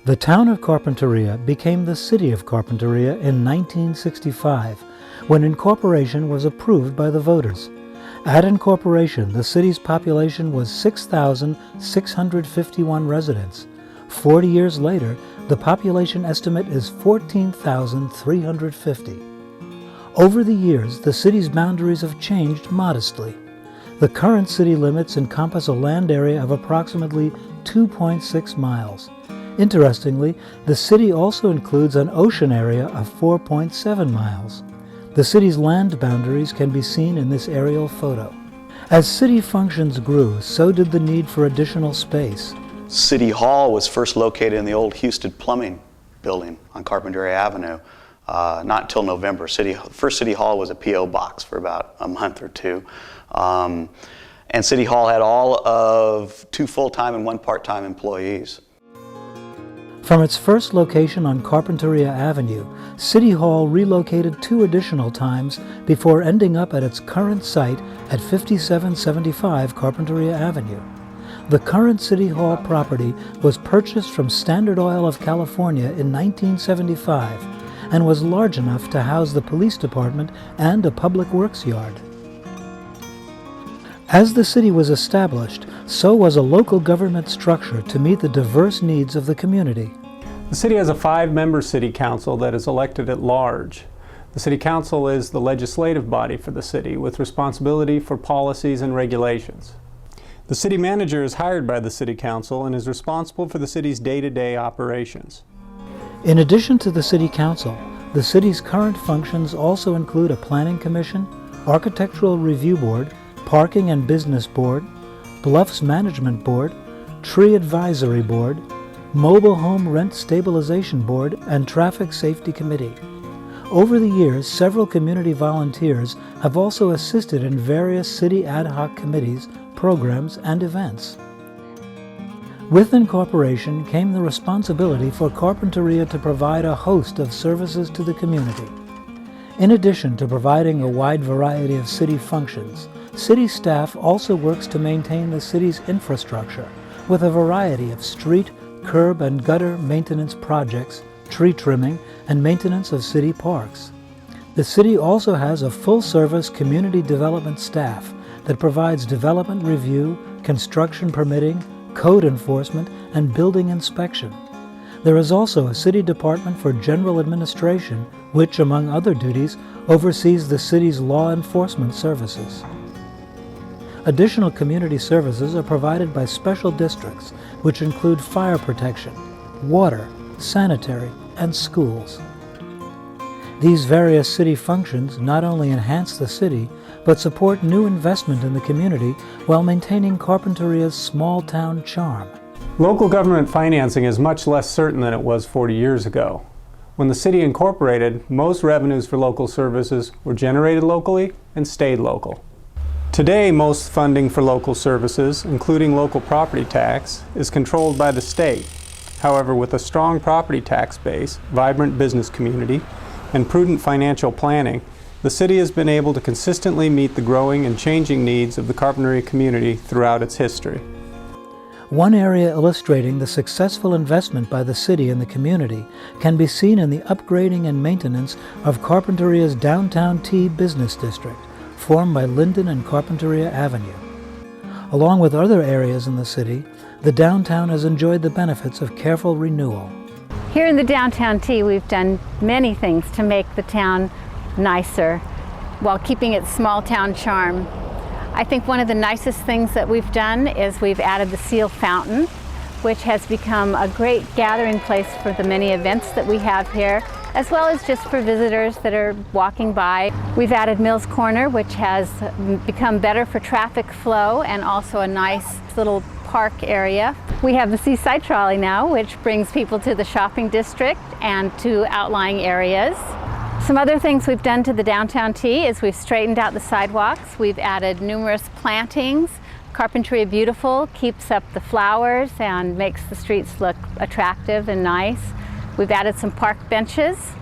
The town of Carpinteria became the City of Carpinteria in 1965, when incorporation was approved by the voters. At incorporation, the city's population was 6,651 residents. 40 years later, the population estimate is 14,350. Over the years, the city's boundaries have changed modestly. The current city limits encompass a land area of approximately 2.6 miles. Interestingly, the city also includes an ocean area of 4.7 miles. The city's land boundaries can be seen in this aerial photo. As city functions grew, so did the need for additional space. City Hall was first located in the old Houston Plumbing building on Carpinteria Avenue. Not until November. First City Hall was a P.O. box for about a month or two. And City Hall had all of 2 full-time and 1 part-time employees. From its first location on Carpinteria Avenue, City Hall relocated 2 additional times before ending up at its current site at 5775 Carpinteria Avenue. The current City Hall property was purchased from Standard Oil of California in 1975 and was large enough to house the police department and a public works yard. As the city was established, so was a local government structure to meet the diverse needs of the community. The city has a 5-member city council that is elected at large. The city council is the legislative body for the city with responsibility for policies and regulations. The city manager is hired by the city council and is responsible for the city's day-to-day operations. In addition to the city council, the city's current functions also include a planning commission, architectural review board, parking and business board, bluffs management board, tree advisory board, mobile home rent stabilization board, and traffic safety committee. Over the years, several community volunteers have also assisted in various city ad hoc committees, programs, and events. With incorporation came the responsibility for Carpinteria to provide a host of services to the community. In addition to providing a wide variety of city functions, city staff also works to maintain the city's infrastructure with a variety of street, curb, and gutter maintenance projects, tree trimming, and maintenance of city parks. The city also has a full-service community development staff that provides development review, construction permitting, code enforcement, and building inspection. There is also a city department for general administration, which, among other duties, oversees the city's law enforcement services. Additional community services are provided by special districts, which include fire protection, water, sanitary, and schools. These various city functions not only enhance the city, but support new investment in the community while maintaining Carpinteria's small-town charm. Local government financing is much less certain than it was 40 years ago. When the city incorporated, most revenues for local services were generated locally and stayed local. Today, most funding for local services, including local property tax, is controlled by the state. However, with a strong property tax base, vibrant business community, and prudent financial planning, the city has been able to consistently meet the growing and changing needs of the Carpinteria community throughout its history. One area illustrating the successful investment by the city in the community can be seen in the upgrading and maintenance of Carpinteria's Downtown T business district, formed by Linden and Carpinteria Avenue. Along with other areas in the city, the downtown has enjoyed the benefits of careful renewal. Here in the Downtown T, we've done many things to make the town nicer while keeping its small town charm. I think one of the nicest things that we've done is we've added the Seal Fountain, which has become a great gathering place for the many events that we have here, as well as just for visitors that are walking by. We've added Mills Corner, which has become better for traffic flow and also a nice little park area. We have the Seaside Trolley now, which brings people to the shopping district and to outlying areas. Some other things we've done to the Downtown T is we've straightened out the sidewalks. We've added numerous plantings. Carpinteria Beautiful keeps up the flowers and makes the streets look attractive and nice. We've added some park benches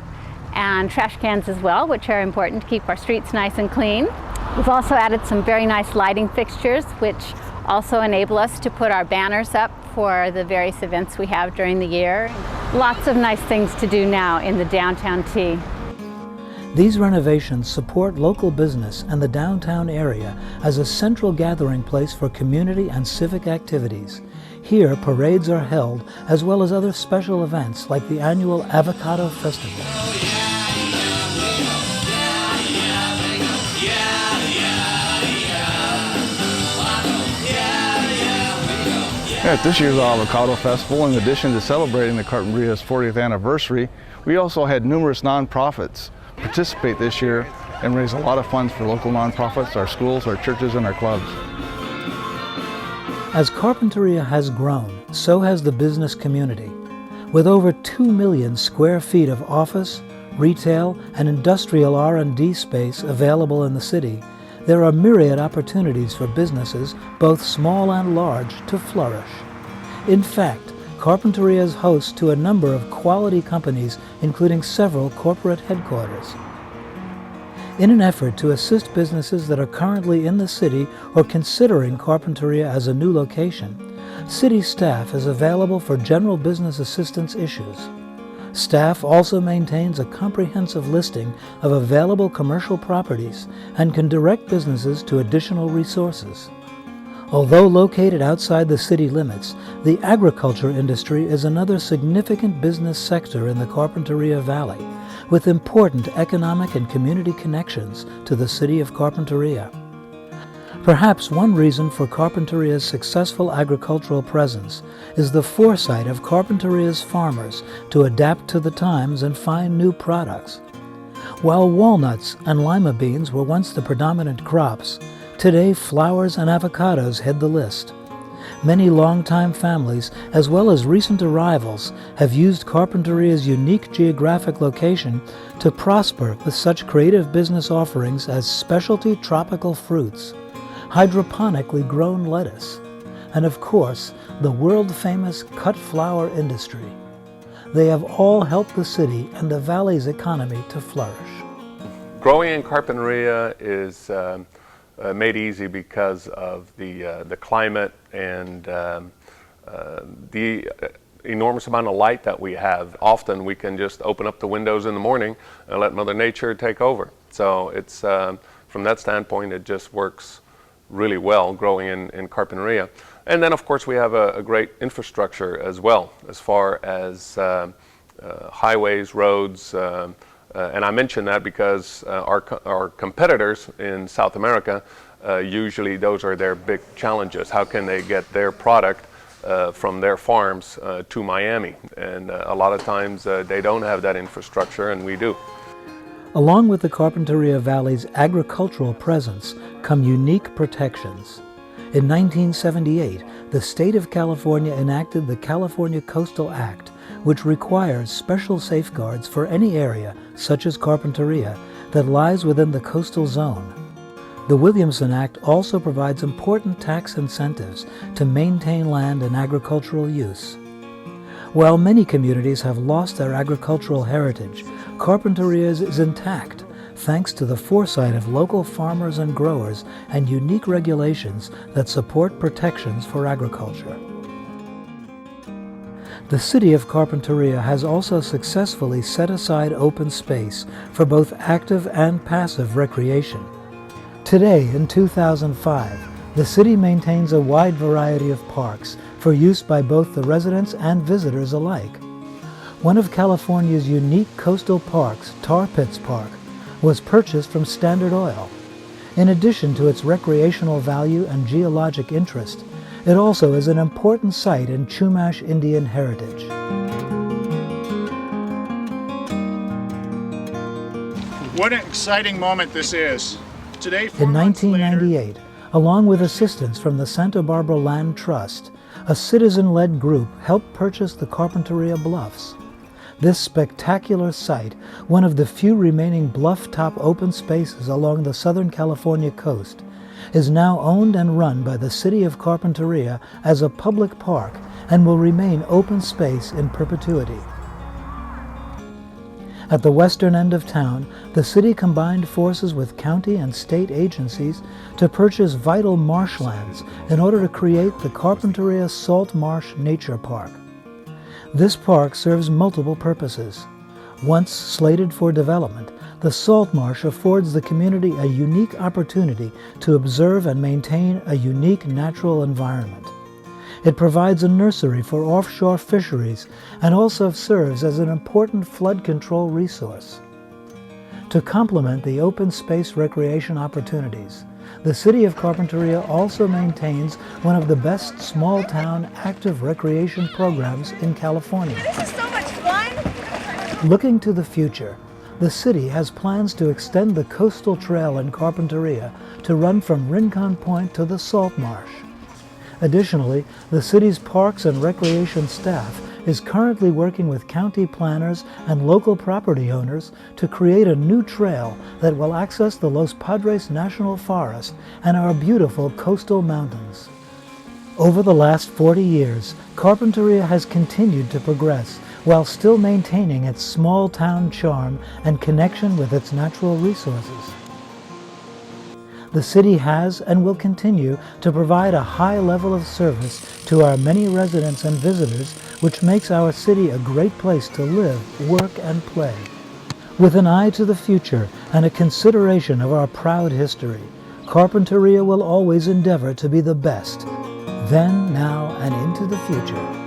and trash cans as well, which are important to keep our streets nice and clean. We've also added some very nice lighting fixtures, which also enable us to put our banners up for the various events we have during the year. Lots of nice things to do now in the downtown T. These renovations support local business and the downtown area as a central gathering place for community and civic activities. Here, parades are held, as well as other special events like the annual Avocado Festival. At this year's Avocado Festival, in addition to celebrating the Carpinteria's 40th anniversary, we also had numerous nonprofits participate this year and raise a lot of funds for local nonprofits, our schools, our churches, and our clubs. As Carpinteria has grown, so has the business community. With over 2 million square feet of office, retail, and industrial R&D space available in the city, there are myriad opportunities for businesses, both small and large, to flourish. In fact, Carpinteria is host to a number of quality companies, including several corporate headquarters. In an effort to assist businesses that are currently in the city or considering Carpinteria as a new location, city staff is available for general business assistance issues. Staff also maintains a comprehensive listing of available commercial properties and can direct businesses to additional resources. Although located outside the city limits, the agriculture industry is another significant business sector in the Carpinteria Valley, with important economic and community connections to the city of Carpinteria. Perhaps one reason for Carpinteria's successful agricultural presence is the foresight of Carpinteria's farmers to adapt to the times and find new products. While walnuts and lima beans were once the predominant crops, today flowers and avocados head the list. Many longtime families, as well as recent arrivals, have used Carpinteria's unique geographic location to prosper with such creative business offerings as specialty tropical fruits, hydroponically grown lettuce, and of course, the world-famous cut flower industry. They have all helped the city and the valley's economy to flourish. Growing in Carpinteria is made easy because of the climate and the enormous amount of light that we have. Often we can just open up the windows in the morning and let Mother Nature take over. So it's from that standpoint, it just works really well growing in Carpinteria. And then of course we have a great infrastructure as well, as far as highways, roads, and I mention that because our competitors in South America, usually those are their big challenges. How can they get their product from their farms to Miami? And a lot of times they don't have that infrastructure, and we do. Along with the Carpinteria Valley's agricultural presence come unique protections. In 1978, the state of California enacted the California Coastal Act, which requires special safeguards for any area, such as Carpinteria, that lies within the coastal zone. The Williamson Act also provides important tax incentives to maintain land and agricultural use. While many communities have lost their agricultural heritage, Carpinteria's is intact, thanks to the foresight of local farmers and growers and unique regulations that support protections for agriculture. The city of Carpinteria has also successfully set aside open space for both active and passive recreation. Today, in 2005, the city maintains a wide variety of parks for use by both the residents and visitors alike. One of California's unique coastal parks, Tar Pits Park, was purchased from Standard Oil. In addition to its recreational value and geologic interest, it also is an important site in Chumash Indian heritage. What an exciting moment this is. Today, In 1998, along with assistance from the Santa Barbara Land Trust, a citizen-led group helped purchase the Carpinteria Bluffs. This spectacular site, one of the few remaining bluff-top open spaces along the Southern California coast, is now owned and run by the city of Carpinteria as a public park and will remain open space in perpetuity. At the western end of town, the city combined forces with county and state agencies to purchase vital marshlands in order to create the Carpinteria Salt Marsh Nature Park. This park serves multiple purposes. Once slated for development, the salt marsh affords the community a unique opportunity to observe and maintain a unique natural environment. It provides a nursery for offshore fisheries and also serves as an important flood control resource. To complement the open space recreation opportunities, the City of Carpinteria also maintains one of the best small-town active recreation programs in California. This is so much fun! Looking to the future, the city has plans to extend the coastal trail in Carpinteria to run from Rincon Point to the Salt Marsh. Additionally, the city's parks and recreation staff is currently working with county planners and local property owners to create a new trail that will access the Los Padres National Forest and our beautiful coastal mountains. Over the last 40 years, Carpinteria has continued to progress while still maintaining its small-town charm and connection with its natural resources. The city has and will continue to provide a high level of service to our many residents and visitors, which makes our city a great place to live, work, and play. With an eye to the future and a consideration of our proud history, Carpinteria will always endeavor to be the best, then, now, and into the future.